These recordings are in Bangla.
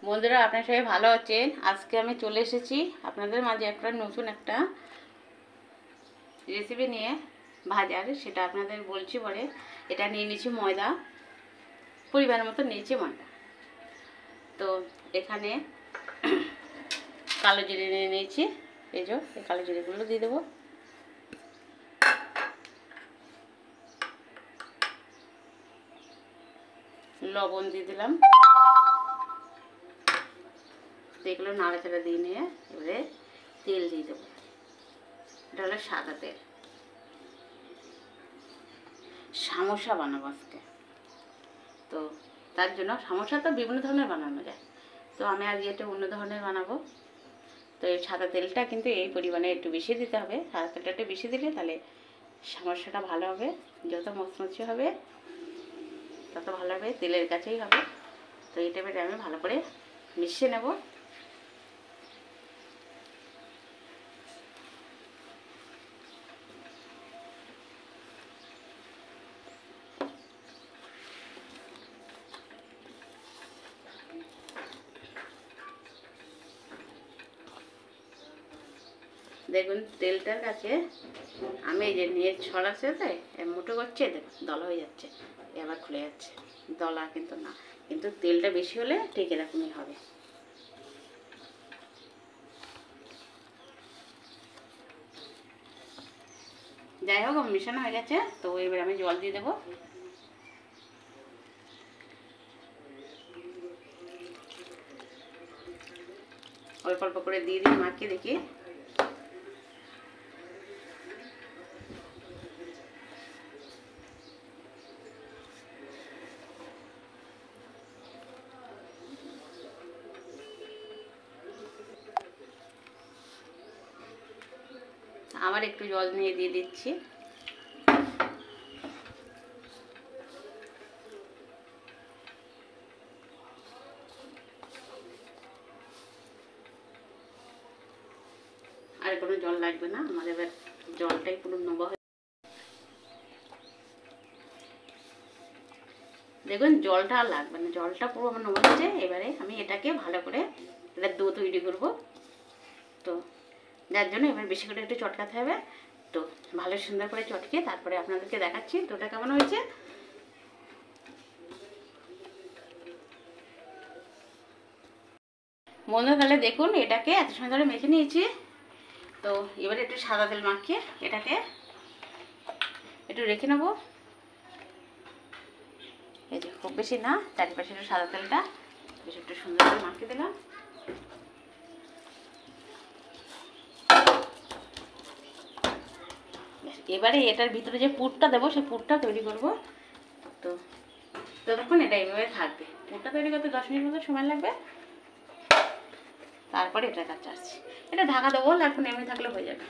বন্ধুরা, আপনার সবাই ভালো আছেন। আজকে আমি চলে এসেছি আপনাদের মাঝে নতুন একটা রেসিপি নিয়ে ভাজার, সেটা আপনাদের বলছি পরে। এটা নিয়ে নিয়েছি ময়দা, পরিমাণ মতো নিয়েছি ময়দা। তো এখানে কালো জিরে নিয়ে নিয়েছি, এই কালো জিরেগুলো দিয়ে দেবো। লবণ দিয়ে দিলাম, এগুলো নাড়াচাড়া দিয়ে নিয়ে এবারে তেল দিয়ে দেবো। এটা হলো সাদা তেল। সমোসা বানাবো আজকে, তো তার জন্য সমোসা তো বিভিন্ন ধরনের বানানো যায়, তো আমি আজকে এটা অন্য ধরনের বানাবো। তো এই সাদা তেলটা কিন্তু এই পরিমাণে একটু বেশি দিতে হবে। সাদা তেলটা একটু বেশি দিলে তাহলে সমোসাটা ভালো হবে, যত মচমচে হবে তত ভালো হবে, তেলের কাছেই হবে। তো এটা আমি ভালো করে মিশিয়ে নেব। দেখুন তেলটার কাছে আমি এই যে নিয়ে ছড়াচ্ছে, তাই মুঠো করছে, দেখুন দলা হয়ে যাচ্ছে, এবার খুলে যাচ্ছে। দলা কিন্তু না, কিন্তু তেলটা বেশি হলে ঠিক এরকমই হবে। যাই হোক, মেশানো হয়ে গেছে। তো এবার আমি জল দিয়ে দেবো। অল্প অল্প করে দিয়ে মাখিয়ে দেখি। আবার একটু জল নিয়ে দিয়ে দিচ্ছি। আর কোনো জল লাগবে না, আমার এবার জলটাই পুরো নেবো। দেখুন জলটা আর লাগবে না, জলটা পুরো আমার নেবো হচ্ছে। এবারে আমি এটাকে ভালো করে এটা ডো তৈরি করবো। তো যার জন্য এবার বেশি করে একটু চটকাতে হবে। তো ভালো সুন্দর করে চটকে তারপরে আপনাদেরকে দেখাচ্ছি ডোটা কেমন হয়েছে। বন্ধুরা, তাহলে দেখুন এটাকে এত সময় ধরে মেখে নিয়েছি। তো এবারে একটু সাদা তেল মাখিয়ে এটাকে একটু রেখে নেবো। এই যে খুব বেশি না, চারিপাশে একটু সাদা তেলটা বেশ একটু সুন্দর করে মাখিয়ে দিলাম। এবারে এটার ভিতরে যে পুরটা দেবো সেই পুরটা তৈরি করব। তো ততক্ষণ এটা এইভাবে থাকবে। পুরটা তৈরি করতে 10 মিনিট মতো সময় লাগবে। তারপরে এটা কাজ আসছে, এটা ঢাকা দেবো, এখন এমনি থাকলে হয়ে যাবে।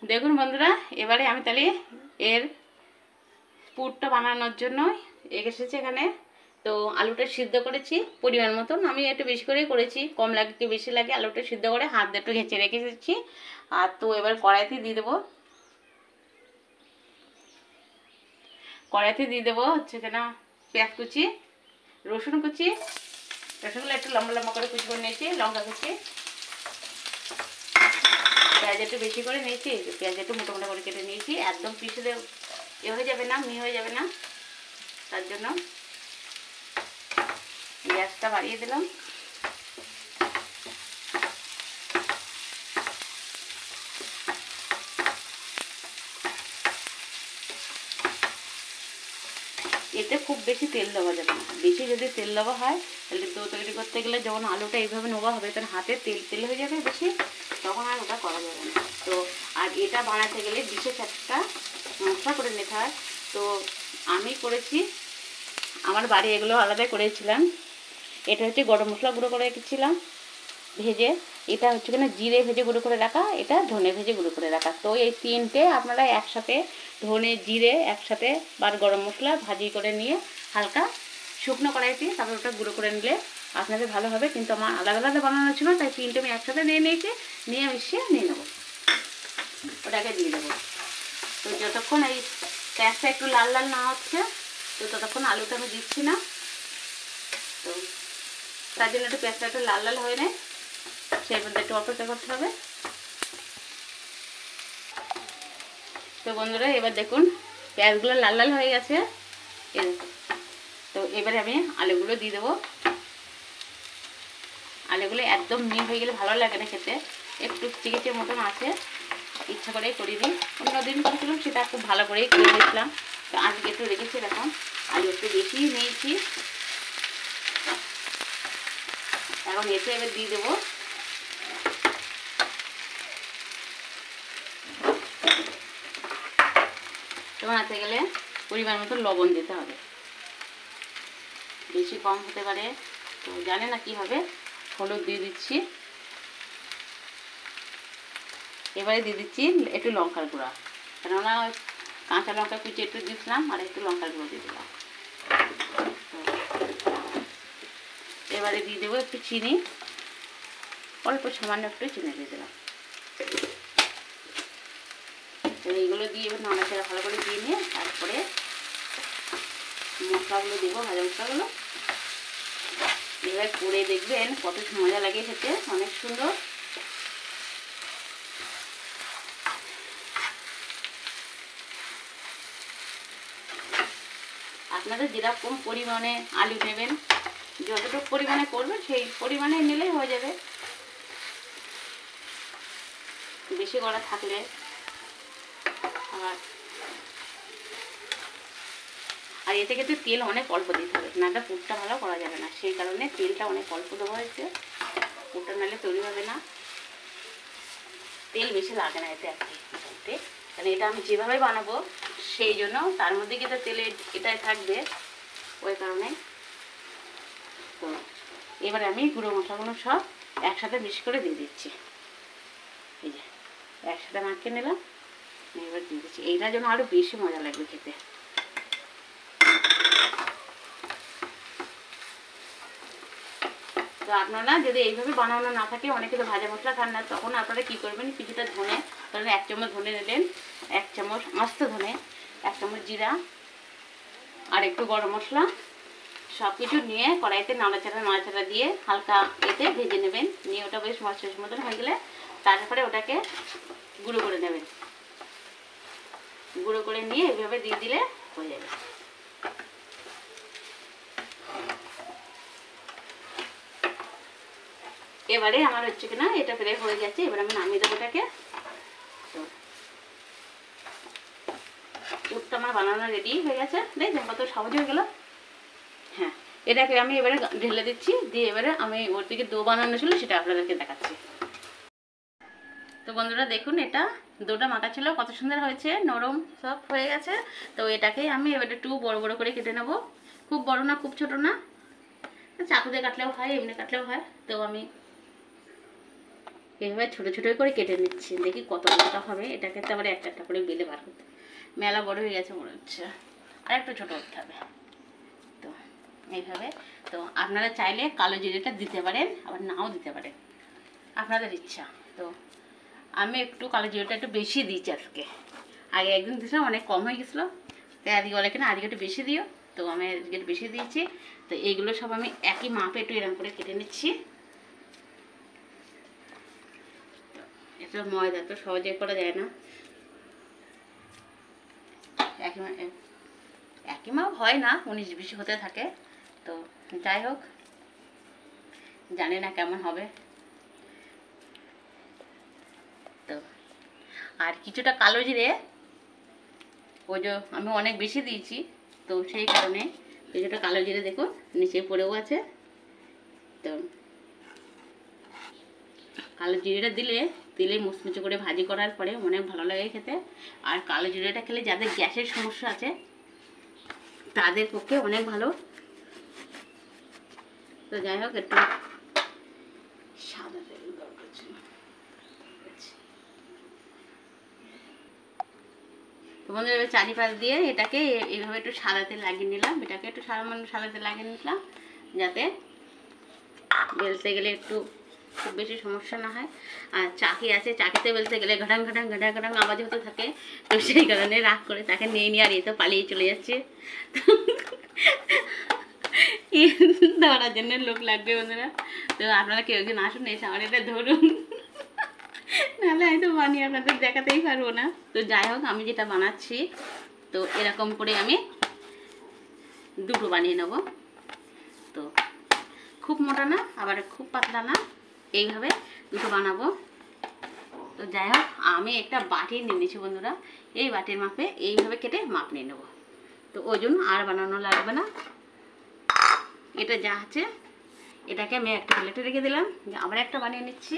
দেখুন বন্ধুরা, এবারে আমি তাহলে এর পুরটা বানানোর জন্য এসেছি এখানে। তো আলুটা সিদ্ধ করেছি পরিমাণ মতন, আমি একটু বেশি করেই করেছি, কম লাগে কি বেশি লাগে আলুটা সিদ্ধ করে হাত দিয়ে একটু ঘেঁচে রেখে দিচ্ছি। আর তো এবার কড়াইতে দিয়ে দেবো। কড়াইতে দিয়ে দেবো হচ্ছে কিনা পেঁয়াজ কুচি, রসুন কুচি, রসুনগুলো একটু লম্বা লম্বা করে কুচি করে নিয়েছি, লঙ্কা কুচি, পেঁয়াজ একটু বেশি করে নিয়েছি, পেঁয়াজ একটু মোটা মোটা করে কেটে নিয়েছি। একদম পিষে এ হয়ে যাবে না, মিহি হয়ে যাবে না, তার জন্য গ্যাসটা বাড়িয়ে দিলাম। এতে খুব বেশি তেল দেওয়া যাবে না, বেশি যদি তেল দেওয়া হয় তাহলে ডো তৈরি করতে গেলে যখন আলুটা এইভাবে নেওয়া হবে তখন হাতে তেল তেল হয়ে যাবে বেশি, তখন আর ওটা করা যাবে না। তো আর এটা বানাতে গেলে বিশেষ একটা মশলা করে নিতে হয়। তো আমি করেছি, আমার বাড়ি এগুলো আলাদাই করেছিলাম। এটা হচ্ছে গরম মশলা গুঁড়ো করে রেখেছিলাম ভেজে, এটা হচ্ছে কিনা জিরে ভেজে গুঁড়ো করে রাখা, এটা ধনে ভেজে গুঁড়ো করে রাখা। তো এই তিনটে আপনারা একসাথে, ধনে জিরে একসাথে বা গরম মশলা ভাজি করে নিয়ে হালকা শুকনো কড়াইতে তারপর ওটা গুঁড়ো করে নিলে আপনাদের ভালো হবে। কিন্তু আমার আলাদা আলাদা বানানো ছিল, তাই তিনটে আমি একসাথে নিয়ে নিয়েছি, নিয়ে মিশিয়ে নিয়ে নেবো, ওটাকে দিয়ে দেবো। তো যতক্ষণ এই পেঁয়াজটা একটু লাল লাল না হচ্ছে তো ততক্ষণ আলুটা আমি দিচ্ছি না। তো তার জন্য একটু পেঁয়াজটা একটু লাল লাল হয়ে নেয়, সেই পর্যন্ত একটু অপেক্ষা করতে হবে। তো বন্ধুরা এবার দেখুন পেঁয়াজগুলো লাল লাল হয়ে গেছে, এই দেখুন। তো এবারে আমি আলুগুলো দিয়ে দেবো। আলুগুলো একদম মিহি হয়ে গেলে ভালো লাগে না খেতে, একটু চিকেচে মতন আছে, ইচ্ছা করেই করিনি। অন্যদিন করেছিলাম সেটা খুব ভালো করেই করে দিয়েছিলাম, তো আজকে একটু রেখেছি এরকম। আলু একটু বেশি নিয়েছি। এখন এতে এবার দিয়ে দেবো বানাতে গেলে পরিমাণ মতো লবণ দিতে হবে, বেশি কম হতে পারে, তো জানে না কি হবে। হলুদ দিয়ে দিচ্ছি, এবারে দিয়ে দিচ্ছি একটু লঙ্কার গুঁড়া, কেননা কাঁচা লঙ্কা কুচি একটু দিয়েছিলাম, আর একটু লঙ্কার গুঁড়ো দিয়ে দিলাম। এবারে দিয়ে দেবো একটু চিনি, অল্প সামান্য একটু চিনি দিয়ে দিলাম। এইগুলো দিয়ে এবার নাড়াচাড়া ভালো করে দিয়ে নিয়ে তারপরে মশলাগুলো দেবো, ভাজা মশলাগুলো। এবার করে দেখবেন কত মজা লাগে খেতে, অনেক সুন্দর। আপনাদের যেরকম পরিমাণে আলু নেবেন, যতটুকু পরিমাণে করবেন সেই পরিমাণে নিলেই হয়ে যাবে। বেশি করা থাকলে আর এতে কিন্তু তেল অনেক অল্প দিতে হবে, নাহলে পুরটা ভালো করা যাবে না, সেই কারণে তেলটা অনেক অল্প দেওয়া হয়েছে। পুরটা নাহলে তৈরি হবে না, তেল বেশি লাগে না এতে আর কি বলতে, কারণ এটা আমি যেভাবে বানাবো সেই জন্য তার মধ্যে কিন্তু তেলে এটাই থাকবে, ওই কারণে। তো এবারে আমি গুঁড়ো মশলাগুলো সব একসাথে মিক্স করে দিয়ে দিচ্ছি। এই যে একসাথে মাখিয়ে নিলাম, এবার দিয়ে দিচ্ছি। এইটার জন্য আরও বেশি মজা লাগবে খেতে। তো আপনারা যদি এইভাবে বানানো না থাকে, অনেকে তো ভাজা মশলা খান না, তখন আপনারা কী করবেন, কিছুটা ধনে, ধরেন 1 চামচ ধনে নিলেন, 1 চামচ আস্ত ধনে, 1 চামচ জিরা, আর একটু গরম মশলা, সব কিছু নিয়ে কড়াইতে নাড়াচাড়া দিয়ে হালকা এতে ভেজে নেবেন। নিয়ে ওটা বেশ মশলার মতন হয়ে গেলে তারপরে ওটাকে গুঁড়ো করে নেবেন। গুঁড়ো করে নিয়ে এইভাবে দিয়ে দিলে হয়ে যাবে। এবারে আমার হচ্ছে কিনা এটা প্রায় হয়ে গেছে, এবার আমি নামিয়ে দেবো এটাকে। তো পুরটা আমার বানানো রেডি হয়ে গেছে, দেখবেন কত সহজ হয়ে গেল। হ্যাঁ, এটাকে আমি এবারে ঢেলে দিচ্ছি, দিয়ে এবারে আমি ওর দিকে দো বানানো ছিল সেটা আপনাদেরকে দেখাচ্ছি। তো বন্ধুরা দেখুন, এটা দোটা মাখা ছিল, কত সুন্দর হয়েছে, নরম সব হয়ে গেছে। তো এটাকে আমি এবারে একটু বড় বড় করে কেটে নেব, খুব বড় না খুব ছোট না, চাকু দিয়ে কাটলেও হয়, এমনি কাটলেও হয়। তো আমি এইভাবে ছোটো ছোটোই করে কেটে নিচ্ছি, দেখি কত বড়টা হবে। এটাকে তো আবার একটা একটা করে বেলে বার করতে, মেলা বড় হয়ে গেছে মনে হচ্ছে, আর একটু ছোটো করতে হবে। তো এইভাবে, তো আপনারা চাইলে কালো জিরেটা দিতে পারেন, আবার নাও দিতে পারেন, আপনাদের ইচ্ছা। তো আমি একটু কালো জিরেটা একটু বেশি দিয়েছি আজকে, আগে একদিন দিয়েছিলাম অনেক কম হয়ে গেছিলো, তাই আজকে বলে কিনা আজকে একটু বেশি দিও, তো আমি আজকে একটু বেশি দিয়েছি। তো এইগুলো সব আমি একই মাপে একটু এরকম করে কেটে নিচ্ছি। এটা ময়দা তো সহজে করা যায় না, একই মাপ হয় না, 19-20 হতে থাকে। তো যাই হোক, জানি না কেমন হবে। তো আর কিছুটা কালো জিরে, ওই যে আমি অনেক বেশি দিয়েছি, তো সেই কারণে কিছুটা কালো জিরে দেখুন নিচে পড়েও আছে। তো কালো জিরেটা দিলে তেলে মুচমুচে করে ভাজি করার পরে অনেক ভালো লাগে খেতে। আর কালো জিরেটা খেলে যাদের গ্যাসের সমস্যা আছে তাদের পক্ষে অনেক ভালো। তো যাই হোক, একটু সাদা তেল দরকার ছিল। তো বন্ধুরা এবার চারিপাশ দিয়ে এটাকে এইভাবে একটু সাদা তেল লাগিয়ে নিলাম, এটাকে একটু সাদা তেল লাগিয়ে নিলাম, যাতে বেলতে গেলে একটু খুব বেশি সমস্যা না হয়। আর চাকি আছে, চাকিতে বেলতে গেলে ঘটাং ঘটাং ঘটাং ঘটাং আওয়াজ হতে থাকে, তো সেই কারণে রাগ করে তাকে নিয়ে নিয়ে আর এ তো পালিয়ে চলে যাচ্ছে। ধরার জন্য লোক লাগবে বন্ধুরা, তো আপনারা কেউ একজন আসুন, এসে আমার এটা ধরুন, নাহলে আমি তো বানিয়ে আপনাদের দেখাতেই পারবো না। তো যাই হোক, আমি যেটা বানাচ্ছি, তো এরকম করে আমি দুটো বানিয়ে নেব। তো খুব মোটা না, আবার খুব পাতলা না, এইভাবে দুটো বানাবো। তো যাই হোক, আমি একটা বাটি নিয়ে নিয়েছি বন্ধুরা, এই বাটির মাপে এইভাবে কেটে মাপ নিয়ে নেব। তো ওই জন্য আর বানানো লাগবে না, এটা যা আছে এটাকে আমি একটা প্লেটে রেখে দিলাম। আবার একটা বানিয়ে নিচ্ছি,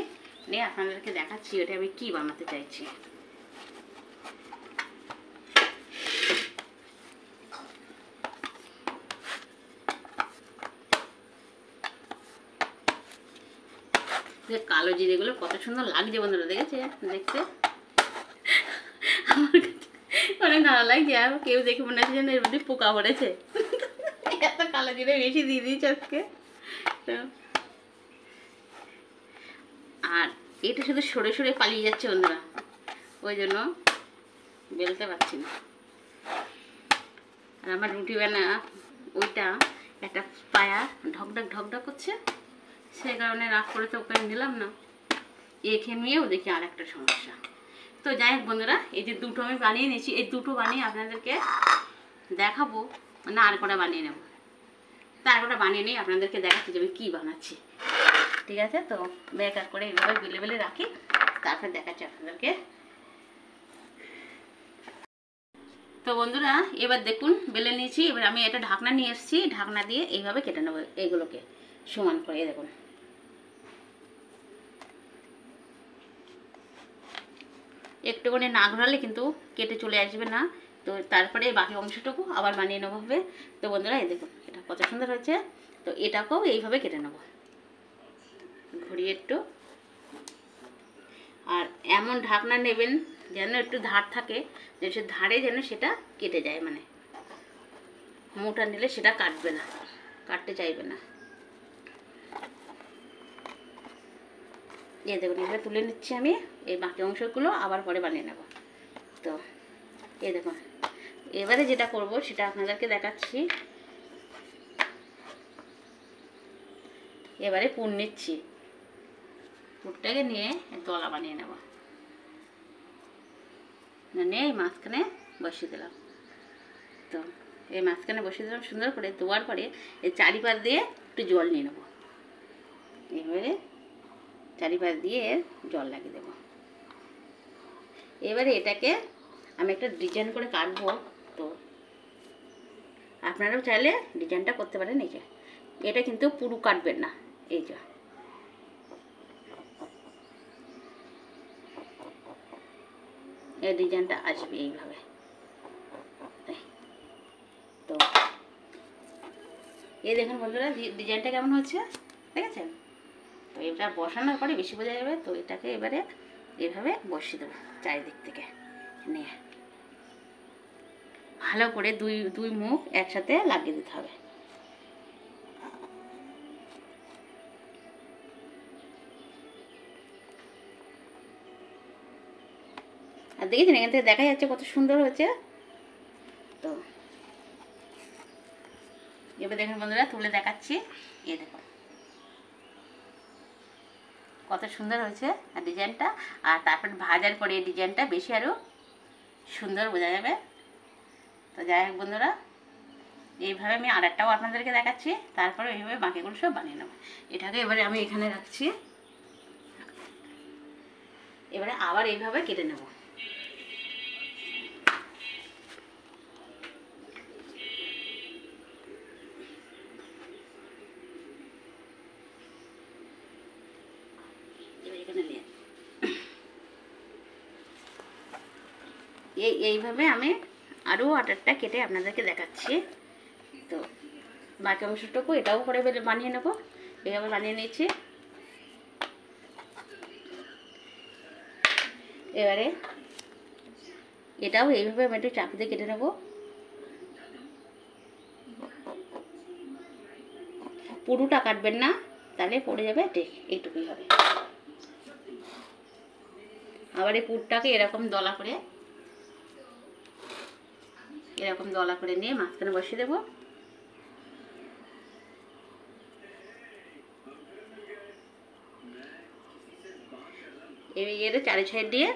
নিয়ে আপনাদেরকে দেখাচ্ছি ওটা আমি কী বানাতে চাইছি। কালো জিরেগুলো কত সুন্দর লাগছে বন্ধুরা, দেখেছে দেখতে আমার কাছে অনেক ভালো লাগছে। আর কেউ দেখে মনে হচ্ছে যেন এর মধ্যে পোকা পড়েছে, এত কালো জিরে বেশি দিয়ে দিয়েছে আজকে। আর এটা শুধু সরে সরে পালিয়ে যাচ্ছে বন্ধুরা, ওই জন্য বেলতে পারছি না। আর আমার রুটি বানা ওইটা একটা পায়া ঢকঢক ঢকঢক করছে, সে কারণে রাগ করে তো ওকে দিলাম না। খেয়ে নিয়েও দেখি আর একটা সমস্যা। তো যাই হোক বন্ধুরা, এই যে দুটো আমি বানিয়ে নিয়েছি, এই দুটো বানিয়ে আপনাদেরকে দেখাবো, না আর কটা বানিয়ে নেব। তার কটা বানিয়ে নিয়ে আপনাদেরকে দেখাচ্ছি যে আমি কী বানাচ্ছি, ঠিক আছে? তো বেকার করে এইভাবে বেলে বেলে রাখি, তারপর দেখাচ্ছি আপনাদেরকে। তো বন্ধুরা, এবার দেখুন বেলে নিয়েছি, এবার আমি একটা ঢাকনা নিয়ে এসেছি, ঢাকনা দিয়ে এইভাবে কেটে নেবো এইগুলোকে সমান করে। দেখুন একটুখানি না ঘোরালে কিন্তু কেটে চলে আসবে না। তো তারপরে বাকি অংশটুকু আবার বানিয়ে নেবো হবে। তো বন্ধুরা, এই দেখুন এটা কত সুন্দর হয়েছে। তো এটাকেও এইভাবে কেটে নেবো ঘুরিয়ে একটু। আর এমন ঢাকনা নেবেন যেন একটু ধার থাকে, যে সে ধারে যেন সেটা কেটে যায়, মানে মোটা নিলে সেটা কাটবে না, কাটতে চাইবে না। এই দেখুন এভাবে তুলে নিচ্ছি আমি, এই বাকি অংশগুলো আবার পরে বানিয়ে নেব। তো এই দেখুন, এবারে যেটা করব সেটা আপনাদেরকে দেখাচ্ছি। এবারে পুর নিচ্ছি, পুরটাকে নিয়ে দলা বানিয়ে নেব, নিয়ে এই মাঝখানে বসিয়ে দিলাম। তো এই মাঝখানে বসিয়ে দিলাম সুন্দর করে, দেওয়ার পরে এই চারিপাশ দিয়ে একটু জল নিয়ে নেব, এবারে চারিপাশ দিয়ে জল লাগিয়ে দেবো। এবারে এটাকে আমি একটা ডিজাইন করে কাটবো। তো আপনারাও চাইলে ডিজাইনটা করতে পারেন। এই যে এটা কিন্তু পুরো কাটবেন না, এই যে এই ডিজাইনটা আসবে এইভাবে। তো এই দেখুন বন্ধুরা, ডিজাইনটা কেমন হচ্ছে দেখেছেন? তো এটা বসানোর পরে বেশি বোঝা যাবে। তো এটাকে এবারে এইভাবে বসিয়ে দেবো চারিদিক থেকে নিয়ে, ভালো করে দুই মুখ একসাথে লাগিয়ে দিতে হবে। আর দেখেছেন এখান থেকে দেখা যাচ্ছে কত সুন্দর হয়েছে। তো এবার দেখুন বন্ধুরা, তুলে দেখাচ্ছি, এই দেখুন কত সুন্দর হয়েছে আর ডিজাইনটা। আর তারপর ভাজার পরে এই ডিজাইনটা বেশি আরও সুন্দর বোঝা যাবে। তো যাই হোক বন্ধুরা, এইভাবে আমি আরেকটাও আপনাদেরকে দেখাচ্ছি, তারপরে এইভাবে বাকিগুলো সব বানিয়ে নেব। এটাকে এবারে আমি এখানে রাখছি, এবারে আবার এইভাবে কেটে নেব। এইভাবে আমি আরও আটারটা কেটে আপনাদেরকে দেখাচ্ছি। তো বাকি অংশটুকু এটাও করে বানিয়ে নেব, এইভাবে বানিয়ে নিয়েছি। এবারে এটাও এইভাবে আমি একটু চাকু দিয়ে কেটে নেব। পুরোটা কাটবেন না, তাহলে পড়ে যাবে, ঠিক এইটুকুই হবে। আবার এই পুরটাকে এরকম দলা করে নিয়ে মাঝখানে বসিয়ে দেবো। এর চারি সাইড দিয়ে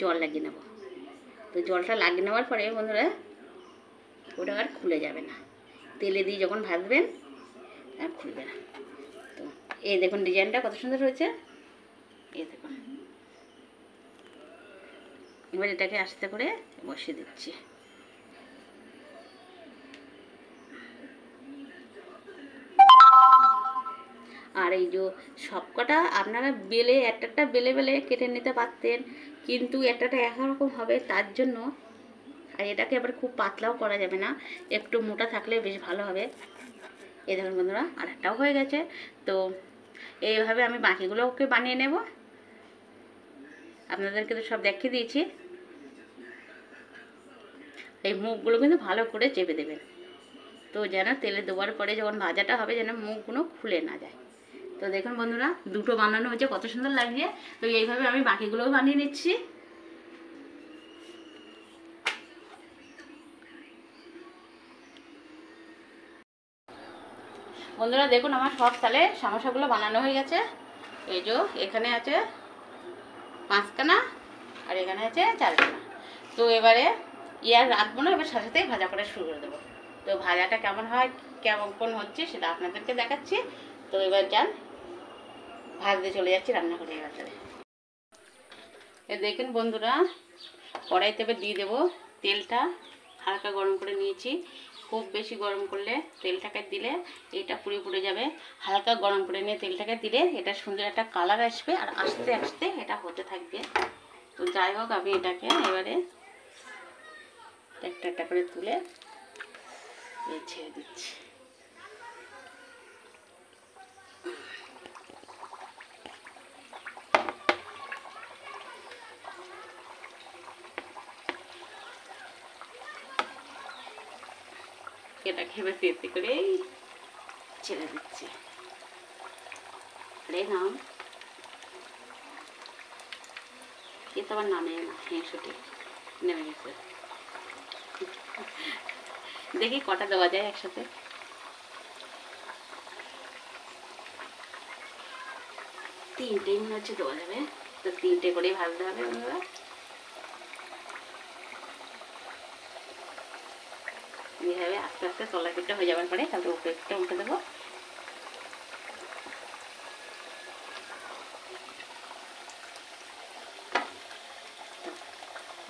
জল লাগিয়ে নেব। তো জলটা লাগিয়ে নেওয়ার পরে বন্ধুরা ওটা আর খুলে যাবে না, তেলে দিয়ে যখন ভাজবেন আর খুলবে না। তো এই দেখুন ডিজাইনটা কত সুন্দর হয়েছে, এই দেখুন। এবার এটাকে আস্তে করে বসিয়ে দিচ্ছি। আর এই যে সবকটা আপনারা বেলে একটা বেলে কেটে নিতে পারতেন, কিন্তু একটা একরকম হবে, তার জন্য। আর এটাকে আবার খুব পাতলাও করা যাবে না, একটু মোটা থাকলে বেশ ভালো হবে। এই দেখুন বন্ধুরা আর একটাও হয়ে গেছে। তো এইভাবে আমি বাকিগুলোকে বানিয়ে নেব। আপনাদেরকে তো সব দেখিয়ে দিয়েছি। এই মুখগুলো কিন্তু ভালো করে চেপে দেবেন, তো যেন তেলে দেওয়ার পরে যখন ভাজাটা হবে যেন মুখগুলো খুলে না যায়। তো দেখুন বন্ধুরা দুটো বানানো হয়েছে, কত সুন্দর লাগছে। তো এইভাবে আমি বাকিগুলোও বানিয়ে নিচ্ছি। বন্ধুরা দেখুন আমার সব তালে সমোসাগুলো বানানো হয়ে গেছে। এই যে এখানে আছে 5খানা আর এখানে আছে 4খানা। তো এবারে আর রাখবো না, এবার সাথে ভাজা করা শুরু করে দেবো। তো ভাজাটা কেমন হয়, কেমন হচ্ছে সেটা আপনাদেরকে দেখাচ্ছি। তো এবার যান ভাজতে চলে যাচ্ছি রান্নাঘরে। এবার দেখুন বন্ধুরা কড়াইতে এবার দিয়ে দেবো তেলটা। হালকা গরম করে নিয়েছি, খুব বেশি গরম করলে তেলটাকে দিলে এটা পুড়ে যাবে। হালকা গরম করে নিয়ে তেলটাকে দিলে এটা সুন্দর একটা কালার আসবে, আর আস্তে আস্তে এটা হতে থাকবে। তো যাই হোক আমি এটাকে এবারে একটা করে তুলে ছেড়ে দিচ্ছি। এটাকে এবার তেতে করে ছেড়ে দিচ্ছি। আরে নাম এ তো আবার নামে না, হ্যাঁ সঠিক নেমে গেছে। দেখি কটা দেওয়া যায় একসাথে। তিনটেই মনে হচ্ছে দেওয়া যাবে, তো তিনটে করেই ভাজতে হবে বন্ধুরা। এইভাবে আস্তে আস্তে তলা পিঠটা হয়ে যাওয়ার পরে তারপরে উপরে একটা উঠে দেবো।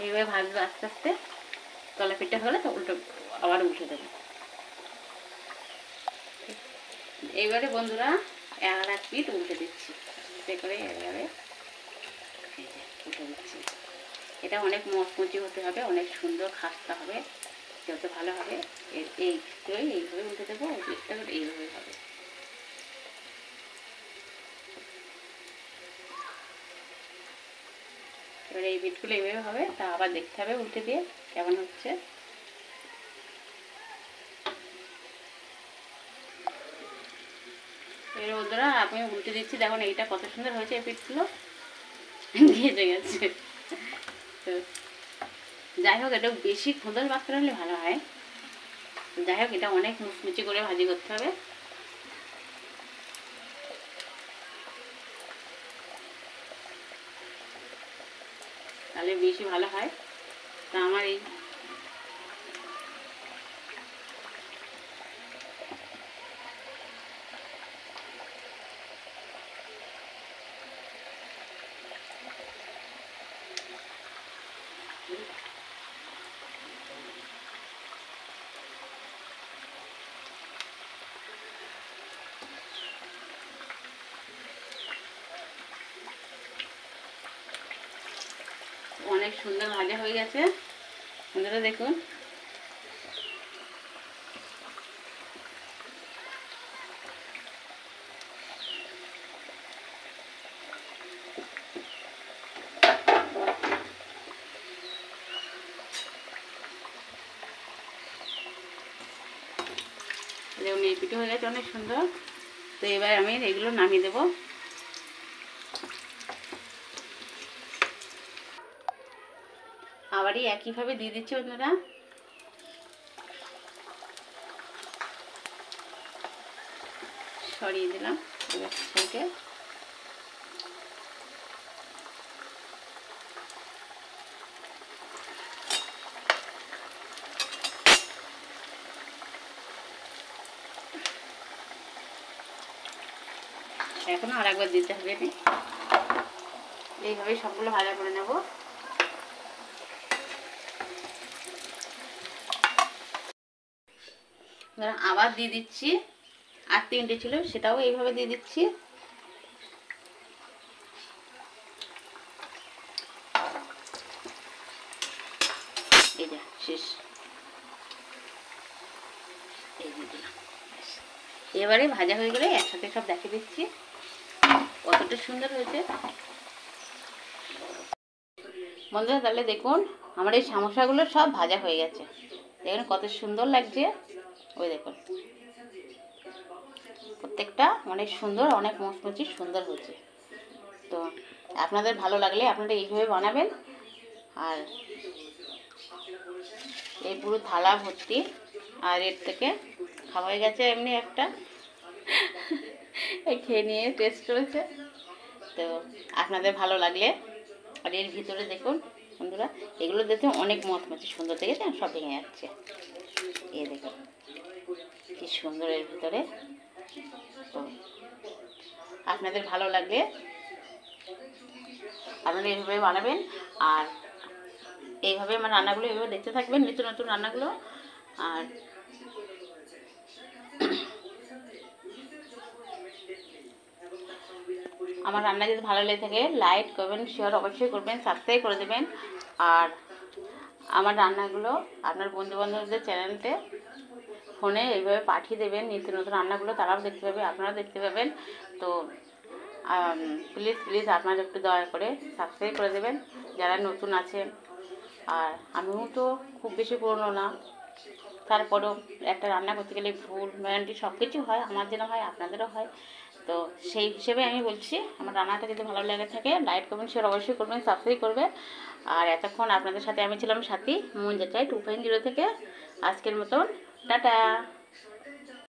এইভাবে ভাজবো আস্তে আস্তে, তলা পিঠটা হলে তো উল্টো আবার উঠে দেবো। এইবারে বন্ধুরা এক পিঠ উল্টে দিচ্ছি, উল্টে করে এইভাবে উল্টে দিচ্ছি। এটা অনেক মচমচি হতে হবে, অনেক সুন্দর খাস্তা হবে, যত ভালো হবে। এইভাবে উল্টে দেবো, পিঠটা এইভাবে হবে। এবার এই পিঠগুলো এইভাবে হবে, তা আবার দেখতে হবে উল্টে দিয়ে কেমন হচ্ছে। এর বন্ধুরা আমি উল্টে দিচ্ছি, দেখুন এইটা কত সুন্দর হয়েছে। এই পিঠগুলো ঘেটে গেছে। তো যাই হোক এটা বেশি খোঁদল বাচ্চা হলে ভালো হয়। যাই হোক এটা অনেক মুচমুচি করে ভাজি করতে হবে। তাহলে বেশি ভালো হয়। তা আমার এই অনেক সুন্দর ভাজা হয়ে গেছে বন্ধুরা দেখুন। দেখুন এই পিঠে হয়ে গেছে অনেক সুন্দর। তো এবার আমি এগুলো নামিয়ে দেবো। আবারই একইভাবে দিয়ে দিচ্ছি বন্ধুরা। সরিয়ে দিলাম এবার থেকে। এখন আর একবার দিতে হবে, এইভাবে সবগুলো ভাজা করে নেব। আবার দিয়ে দিচ্ছি, আর 3টে ছিল সেটাও এইভাবে দিয়ে দিচ্ছি। এই যা শেষ, এই দিয়ে দিলাম। এবারে ভাজা হয়ে গেলে একসাথে সব দেখে দিচ্ছি কতটা সুন্দর হয়েছে বন্ধুরা। তাহলে দেখুন আমার এই সমোসাগুলো সব ভাজা হয়ে গেছে, দেখুন কত সুন্দর লাগছে। ওই দেখুন প্রত্যেকটা অনেক সুন্দর, অনেক মুচমুচি সুন্দর হয়েছে। তো আপনাদের ভালো লাগলে আপনারা এইভাবে বানাবেন। আর এই পুরো থালা ভর্তি, আর এর থেকে খাওয়া হয়ে গেছে এমনি একটা খেয়ে নিয়ে টেস্ট করেছে। তো আপনাদের ভালো লাগলে, আর এর ভিতরে দেখুন বন্ধুরা এগুলো দেখতে অনেক মচমচে সুন্দর, দেখেছেন সব ভেঙে যাচ্ছে। এই দেখুন কি সুন্দর এর ভিতরে। তো আপনাদের ভালো লাগলে আপনারা এইভাবে বানাবেন, আর এইভাবে আমার রান্নাগুলো এইভাবে দেখতে থাকবেন, নিত্য নতুন রান্নাগুলো। আর আমার রান্না যদি ভালো লেগে থাকে লাইক করবেন, শেয়ার অবশ্যই করবেন, সাবস্ক্রাইব করে দেবেন। আর আমার রান্নাগুলো আপনার বন্ধুবান্ধবদের চ্যানেলতে ফোনে এইভাবে পাঠিয়ে দেবেন, নিত্য নতুন রান্নাগুলো তারাও দেখতে পাবে, আপনারাও দেখতে পাবেন। তো প্লিজ প্লিজ আপনারা একটু দয়া করে সাবস্ক্রাইব করে দেবেন যারা নতুন আছেন। আর আমিও তো খুব বেশি পুরনো না, তারপরেও একটা রান্না করতে গেলে ভুল ভ্রান্তি সব কিছু হয়, আমার যেন হয় আপনাদেরও হয়। তো সেই হিসেবে আমি বলছি আমার রান্নাটা যদি ভালো লেগে থাকে লাইক কমেন্ট শেয়ার অবশ্যই করবেন, সাবস্ক্রাইব করবে। আর এতক্ষণ আপনাদের সাথে আমি ছিলাম সাথী মুন যাচাই 2.0 থেকে। আজকের মতন টাটা।